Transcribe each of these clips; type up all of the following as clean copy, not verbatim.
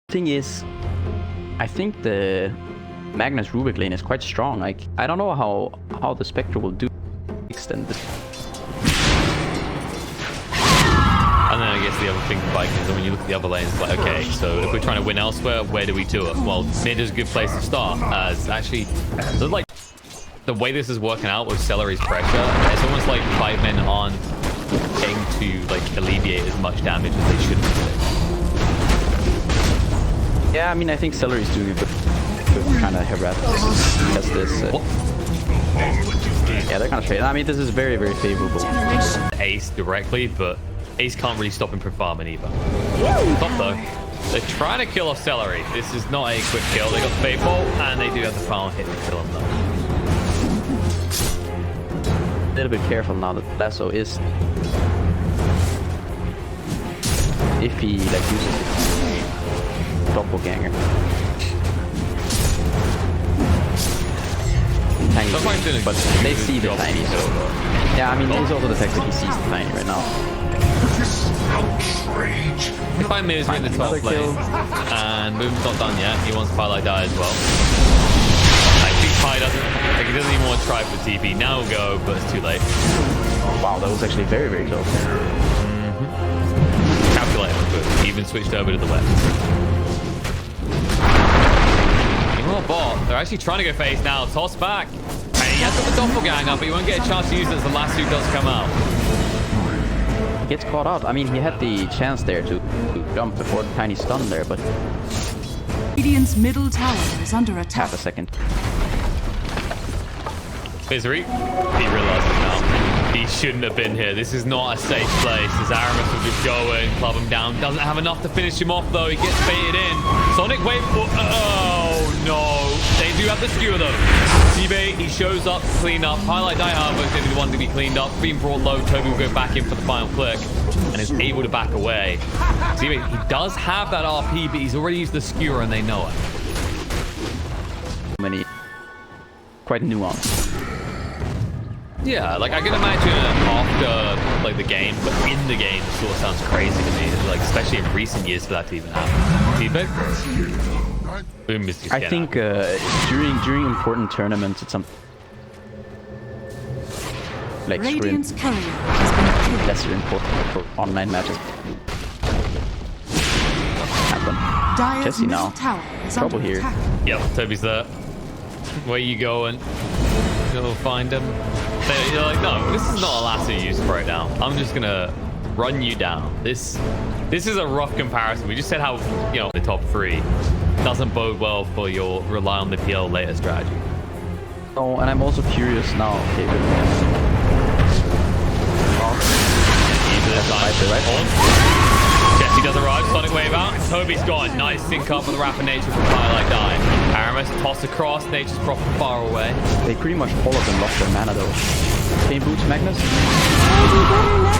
Thing is, I think the Magnus Rubik lane is quite strong. Like, I don't know how the Spectre will do extend this. And then I guess the other thing for Vikings, when you look at the other lanes, it's like, okay, so if we're trying to win elsewhere, where do we do it? Well, mid is a good place to start. As actually, like, the way this is working out with Celery's pressure, it's almost like 5 men aren't getting to like alleviate as much damage as they should be doing. Yeah, I mean, I think Celery's doing a good kind of harass this. Yeah, they're kind of straight. I mean, this is very, very favorable. Ace directly, but Ace can't really stop him from farming either. Top though. They're trying to kill off Celery. This is not a quick kill. They got the Fate Bolt, and they do have the final hit to kill him though. A little bit careful now that Lasso is... if he like uses doppelganger. Tiny, but they see the tiny, so yeah. I mean, it's also the fact that he sees the tiny right now. If I Miz in the top lane, and Boom's not done yet, he wants Firelight Die as well. I think Pi doesn't, like, he doesn't even want to try for TP. Now we'll go, but it's too late. Wow, that was actually very, very close. Calculated, but even switched over to the left. Bot. They're actually trying to go face now. Toss back. And he has got the doppelganger, but he won't get a chance to use it as the last two does come out. He gets caught out. I mean, he had the chance there to jump before the tiny stun there, but... Radiant's middle tower is under attack. Half a second. Misery. He realizes now. He shouldn't have been here. This is not a safe place. As Aramis will just go and club him down. Doesn't have enough to finish him off, though. He gets baited in. Sonic wait for... oh, no. They do have the skewer, though. T-Bay, he shows up to clean up. Highlight Die Hard is going to be the one to be cleaned up. Being brought low, Toby will go back in for the final click and is able to back away. T-Bay, he does have that RP, but he's already used the skewer and they know it. Many... quite nuanced. Yeah, like I can imagine after like the game, but in the game, it sort of sounds crazy to me. Like especially in recent years for that to even happen. T-Bay? Boom is just I think during important tournaments, it's something like Radiant's courier has been killed. lesser important for online matches. Happen. Jesse now. Trouble here. Yep, Toby's there. Where you going? Go find him. You're like, no, this is not a lasso use right now. I'm just gonna run you down. This is a rough comparison. We just said how, you know, the top 3 doesn't bode well for your rely on the PL later strategy. Oh, and I'm also curious now. Okay, good. Jesse does arrive, Sonic Wave out, and Toby's gone. Nice sync up with the Rapid Nature from Firelight Die. Aramis toss across, Nature's proper far away. They pretty much all of them lost their mana though. Same boots, Magnus?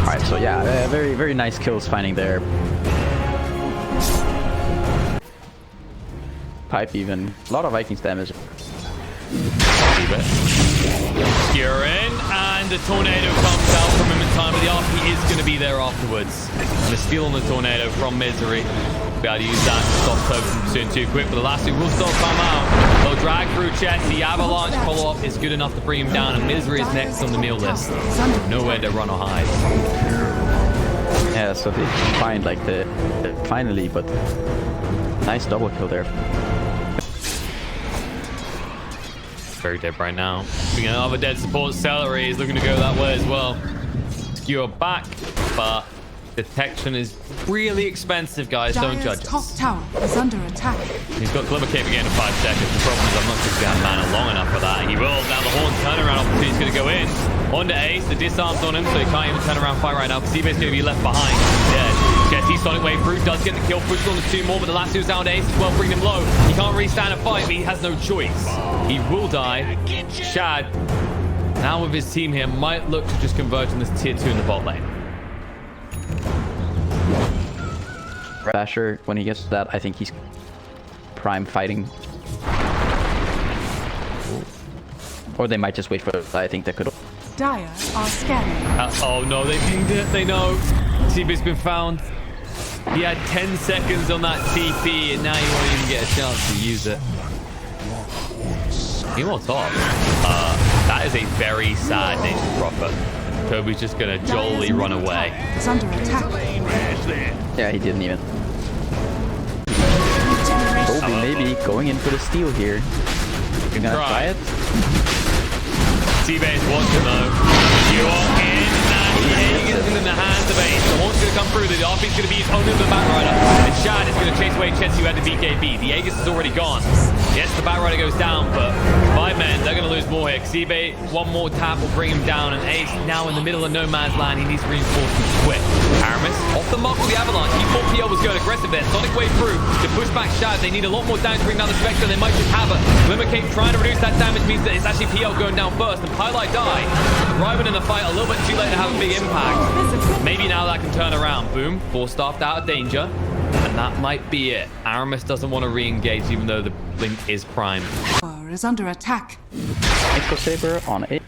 Alright, so yeah, very, very nice kills finding their pipe even. A lot of Vikings damage. Skewer in, and the tornado comes out from him in time, but the RP is going to be there afterwards. And the steal on the tornado from Misery. Be able to use that to stop Toby from pursuing too quick, but the last two will still come out. They'll drag through chest. The avalanche follow-up is good enough to bring him down, and Misery is next on the meal list. Nowhere to run or hide. Yeah, so they find like the finally, but nice double kill there. Very dead right now. Being another dead support, Celery is looking to go that way as well. Skewer back, but detection is really expensive, guys. Don't judge top us. tower is under attack. He's got Glimmer Cape again in 5 seconds. The problem is I'm not sure he's got mana long enough for that. He will. Now the Horn turnaround opportunity is going to go in. Onto Ace. The disarm's on him, so he can't even turn around fight right now. Seabay's going to be left behind. He's dead. Jesse Sonic Wave through, does get the kill. Pushes on the 2 more, but the last 2's down to Ace as well, bring him low. He can't really stand a fight, but he has no choice. He will die. Shad, now with his team here, might look to just converge on this tier 2 in the bot lane. Basher, when he gets to that, I think he's prime fighting. Or they might just wait for it. I think that could... Dire are scanning. Oh no, they pinged it. They know. TB's been found. He had 10 seconds on that TP, and now you won't even get a chance to use it. Meanwhile, top. That is a very sad Nation Prophet. Kobe's just gonna jolly run away. It's under attack. Yeah, he didn't even. Kobe maybe going in for the steal here. You're gonna try it? T-Base watching though. You are in that Aegis is in the hands of Ace. The horn's gonna come through. The RP's gonna be under the Batrider. And Shad is gonna chase away Chetsy who had the BKB. The Aegis is already gone. Yes, the Batrider goes down, but 5 men, they're gonna lose more here. Xebe, one more tap will bring him down, and Ace now in the middle of no man's land. He needs reinforcements quick. Aramis off the mark with the Avalanche. He thought PL was going aggressive there. Sonic Wave through to push back Shad. They need a lot more damage to bring down the Spectre. They might just have it. Glimmer Cape trying to reduce that damage means that it's actually PL going down first, and Highlight die. Arriving in the fight a little bit too late to have a big impact. Maybe now that can turn around. Boom, 4-staffed out of danger. And that might be it. Aramis doesn't want to re-engage even though the Blink is primed. Is under attack. Echo Saber on it.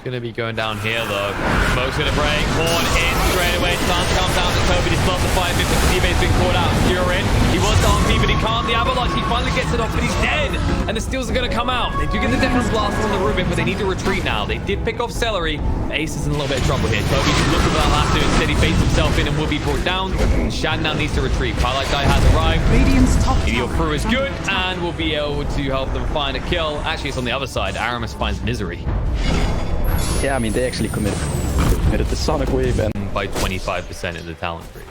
Gonna be going down here though. Smoke's gonna break. Horn in straight away. Stance comes out to Kobe. He's blocked the fire. T-Base's been caught out. You're in. He was down B, but he can't. The Avalanche, he finally gets it off, but he's dead. And the steals are gonna come out. They do get the Deafening Blast on the Rubik, but they need to retreat now. They did pick off Celery. Ace is in a little bit of trouble here. Kobe just looking for that last two. Instead, he baits himself in and will be brought down. And Shad now needs to retreat. Highlight Die has arrived. Radiant's top Meteor tower Crew is under good attack. and will be able to help them find a kill. Actually, it's on the other side. Aramis finds Misery. Yeah, I mean, they actually committed the Sonic Wave and By 25% in the talent tree.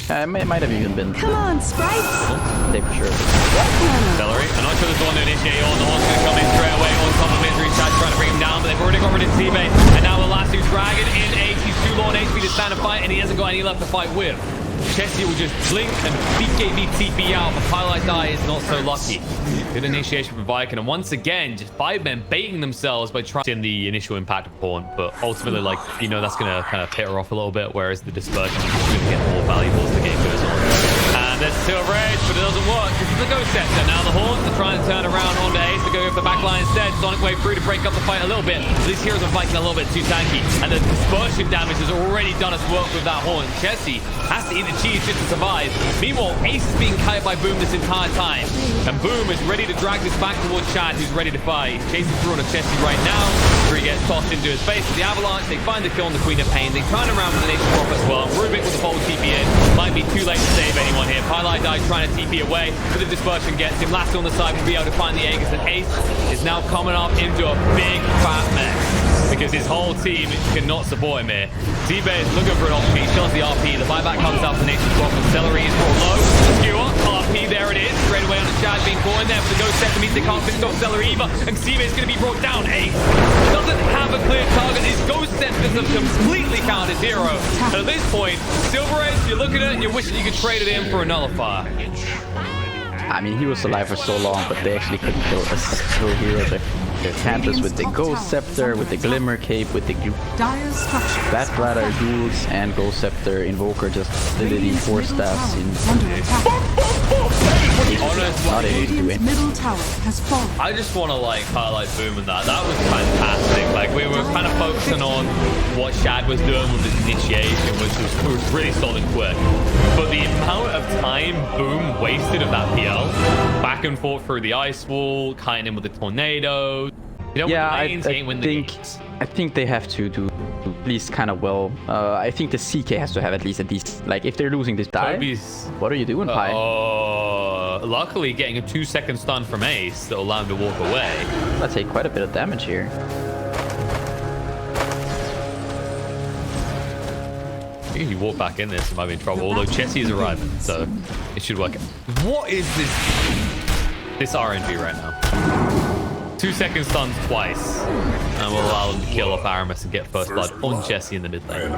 it might have even been Come on, sprites. they for sure. Celery. I'm not sure there's one to initiate on. The horn's going to come in straight away on top of Misery. Shad's trying to bring him down, but they've already got rid of T-Base. And now the last two Dragon in Ace. He's too low on HP to stand and fight, and he hasn't got any left to fight with. Chessie will just blink and BKB TP out, but Highlight Die is not so lucky. Good initiation from VIKIN, and once again, just 5 men baiting themselves by trying in the initial impact of Horn, but ultimately, like, you know, that's going to kind of hit her off a little bit, whereas the dispersion is going to get more valuable as the game goes on. And there's still Rage, but it doesn't work. This is the Ghost Scepter. Now the Horns are trying to turn around onto Ace to go for the backline instead. Sonic Wave through to break up the fight a little bit. These heroes are fighting a little bit too tanky, and the dispersion damage has already done its work with that Horn. Chessie has to eat the cheese just to survive. Meanwhile, Ace is being kited by Boom this entire time, and Boom is ready to drag this back towards Chad, who's ready to fight. He's chasing through on a Chessie right now, where he gets tossed into his face with the Avalanche. They find the kill on the Queen of Pain. They turn around with the Nation Prophet as well. Rubik with the bold TP in. Might be too late to save anyone here. Highlight Die trying to TP away, but the dispersion gets him. Last on the side will be able to find the Aegis, and Ace is now coming up into a big fat mess because his whole team cannot support him here. T-Bay is looking for an opportunity. He kills the RP. The buyback comes out for Nation's Prophet. Celery is brought low. Skewer, RP, there it is. Straight away on the Shad being caught in there, but the Ghost Scepter means they can't finish off Celery either, and T-Bay is going to be brought down. Ace doesn't have a clear target. His Ghost Scepters have completely counted his hero. And at this point, Silver Ace, you're looking at it and you're wishing you could trade it in for a Nullifier. I mean, he was alive for so long, but they actually couldn't kill a single hero. Their Cantus with the Ghost Scepter, with the Glimmer Cape, with the Dire structures. Batrider, Duels, and Ghost Scepter. Invoker just literally 4 staffs in. Under attack. He's just not able to do Radiant's it. middle tower has fallen. I just want to like highlight Boom and that. That was fantastic. Like we were kind of focusing on what Shad was doing with his initiation, which was really solid and quick. But the amount of time Boom wasted of that PL, back and forth through the ice wall, kiting him with the tornado. You know, Yeah, I I think they have to do at least kind of well. I think the CK has to have at least like if they're losing this die. What are you doing, Pi? Luckily getting a 2-second stun from Ace that'll allow him to walk away. Let's take quite a bit of damage here. I think if you walk back in this, you might be in trouble. Although Chessie is arriving, so it should work. What is this RNG right now? 2-second stuns twice, and will allow them to kill off Aramis and get first blood on Chessie in the mid lane.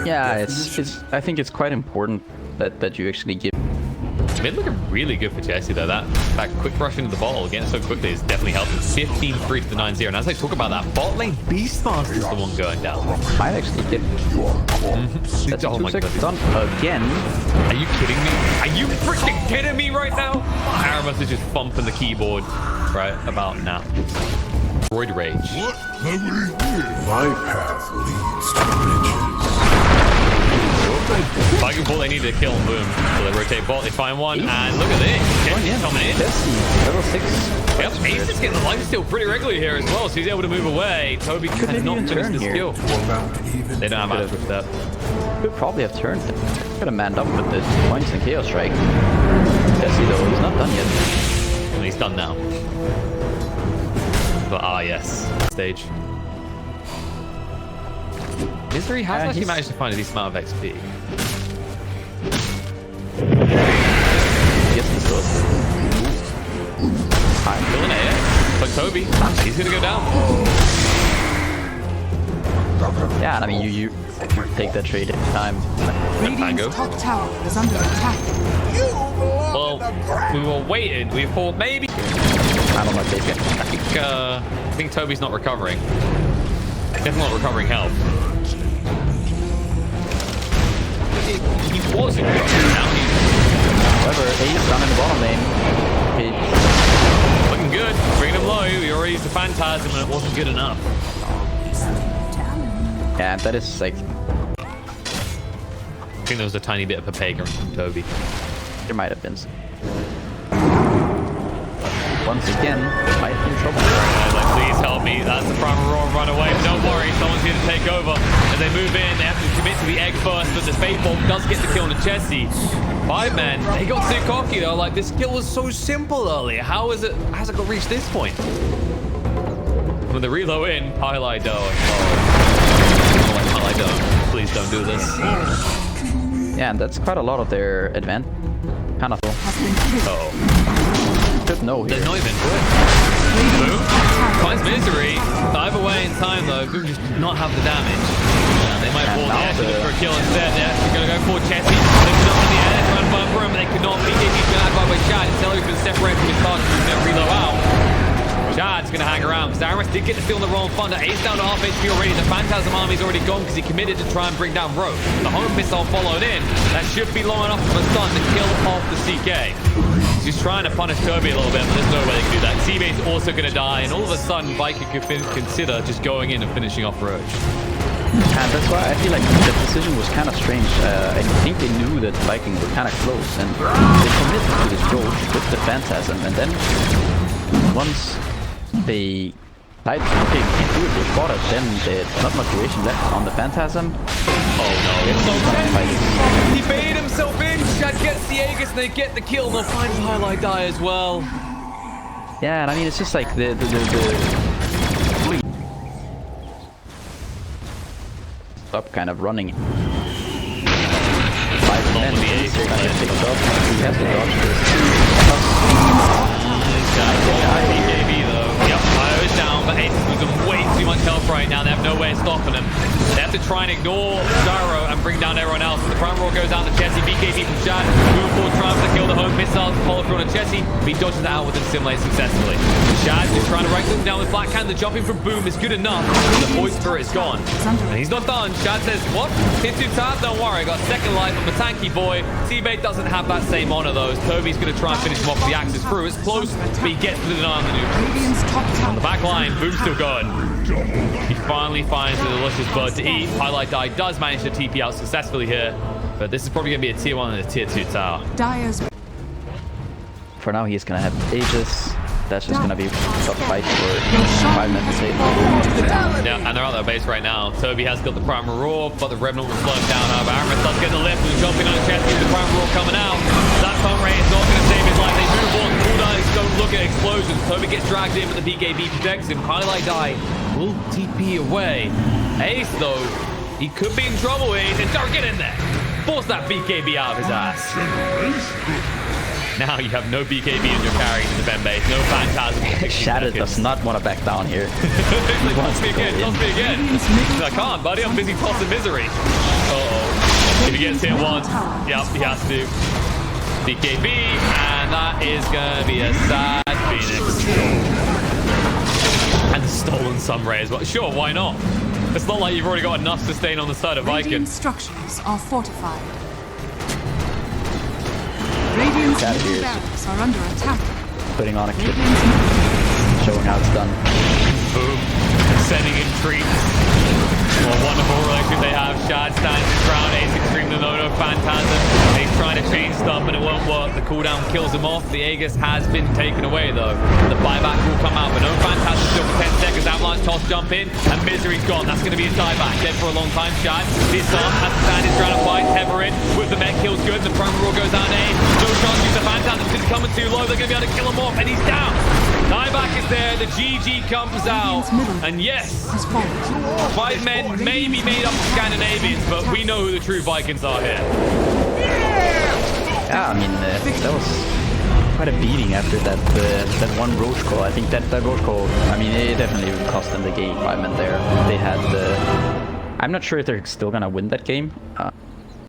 Yeah, it's. I think it's quite important that you actually give. It's been looking really good for Chessie though. That quick rush into the bottle, getting so quickly is definitely helping. 15-3 to the 9-0. And as I talk about that, bot lane Beastmaster is the one going down. Might actually get. That's a 2-second stun again. Are you kidding me? Are you freaking kidding me right now? Aramis is just thumping the keyboard right about now. Droid Rage. My path leads to riches. Viking ball, they need to kill Boom. So they rotate bot, they find one, and look at this. Jesse's coming in. Jesse, level 6. Yep, Ace is getting the lifesteal pretty regularly here as well, so he's able to move away. Toby Could has maybe not even finished turn the here. skill. They don't have access to that. Could probably have turned. Could have manned up with the points and Chaos Strike. Jesse though, he's not done yet. Well, he's done now. But yes, stage. Misery has actually managed to find a decent amount of XP. Yes, this does. Killing it, but Toby, he's gonna go down. Yeah, and I mean, you take that trade every time. Radiant's top tower is under attack. Well, we were waiting. We thought maybe. I'm on my base game. I think Toby's not recovering. Definitely not recovering health. He wasn't. Now he's However, Ace down in the bottom lane. looking good. Bringing him low. He already used the Phantasm and it wasn't good enough. Yeah, that is like, I think there was a tiny bit of Papega from Toby. there might have been some. Once again, might be in trouble. Like, please help me. That's the Primal Roar run away. But don't worry, someone's here to take over. As they move in, they have to commit to the egg first, but the Fate Bolt does get the kill on the Chessie. 5 men, they got too cocky though. Like, this kill was so simple earlier. How's it got reached this point? When the reload in, highlight dough. Highlight dough. Please don't do this. Yeah, and that's quite a lot of their advantage. Kind of. Oh. Should know here. There's not even Boom finds Misery. Either way in time though, Boom just did not have the damage. They might fall there to look for a kill instead. They're actually going to go for Chessie. Lifted up in the air, trying to bumper him, but they could not beat it. He's been out by Shad. Until he's been separated from his target, he's going to reload out. Shad's going to hang around because Aramis did get the steal on the wrong thunder. Ace down to half HP already. The Phantasm army's already gone because he committed to try and bring down Rogue. The home missile followed in. That should be long enough for a stun to kill off the CK. He's just trying to punish Toby a little bit, but there's no way they can do that. Seabait's also going to die, and all of a sudden, Viking could consider just going in and finishing off Roach. And that's why I feel like the decision was kind of strange. I think they knew that Viking were kind of close, and they committed to this Roach with the Phantasm, and then once they tried to okay, we can't do it, they fought it, then there's not much duration left on the Phantasm. Oh no, it's so Fight. he baited himself in. Shad gets the Aegis, and they get the kill. They'll find the highlight die as well. Yeah, and I mean, it's just like the up kind of running. 5 men, they're gonna get picked up. He has to dodge this. BKB though. Yep, Io is down, but Ace is losing way too much health right now. They have no way of stopping him. They have to try and ignore Gyro and bring down everyone else. The Primal Roar goes out to Chessie. BKB from Shad. Move forward, trying to kill the home missile. Follow through on Chessie. He dodges it out with the Simulate successfully. Shad is trying to wrangle him down with Black Hand. The jumping from Boom is good enough. The Void Spirit is gone. And he's not done. Shad says, what? Hit too tired? Don't worry. I got second life. I'm a tanky boy. Seabait doesn't have that same honor though. Toby's going to try and finish him off with the axis through. It's close, but he gets to the denial maneuver. Radiant's top On the tower. back line, Boom's still going. He finally finds the delicious bird to eat. Highlight Die does manage to TP out successfully here, but this is probably going to be a tier 1 and a tier 2 tower. Dire's For now, he's gonna have Aegis. That's just gonna be a tough fight for 5 minutes to save. Yeah, and they're out their base right now. Toby has got the Primal Roar, but the Revenant will slow him down. However, Aramis does get the lift and jumping on the chest with the Primal Roar coming out. That stun ray is not going to save his life. They move on. Cooldown is going to look at explosions. Toby gets dragged in, but the BKB protects him. Highlight Die will TP away. Ace, though, he could be in trouble here. He said, "Don't get in there." Force that BKB out of his ass. Now you have no BKB in your carry in the Ben base. No Phantasm. Shadow does not want to back down here. Like, toss me again, toss me again. I can't, buddy. I'm busy tossing Misery. Uh-oh. If he gets hit once, yep, he has to. BKB, and that is going to be a sad Phoenix. And the stolen Sunray as well. Sure, why not? It's not like you've already got enough sustain on the side of VIKIN. Radiant structures are fortified. Radiant's Shadow middle here. barracks are under attack. Putting on a clip, Radiant's middle showing how it's done. boom. Sending in treats. What a wonderful relationship they have. Shad stands his ground. Ace Extreme, the no Phantasm. He's trying to change stuff, but it won't work. The cooldown kills him off. The Aegis has been taken away, though. The buyback will come out, but no Phantasm still for 10 seconds. Avalanche toss jump in, and Misery's gone. That's going to be his dieback. Dead for a long time. Shad, his son has to stand his ground and fight. Hever in with the mech kills good. The promo roar goes down to A. No chance to use the Phantasm because he's coming too low. They're going to be able to kill him off, and he's down. Dieback is there. The GG comes out. And yes, 5 men may be made up of Scandinavians, but we know who the true Vikings are here. Yeah, I mean, that was quite a beating after that one Roche call. I think that Roche call, I mean, it definitely cost them the game. 5 men there. They had the... I'm not sure if they're still gonna win that game.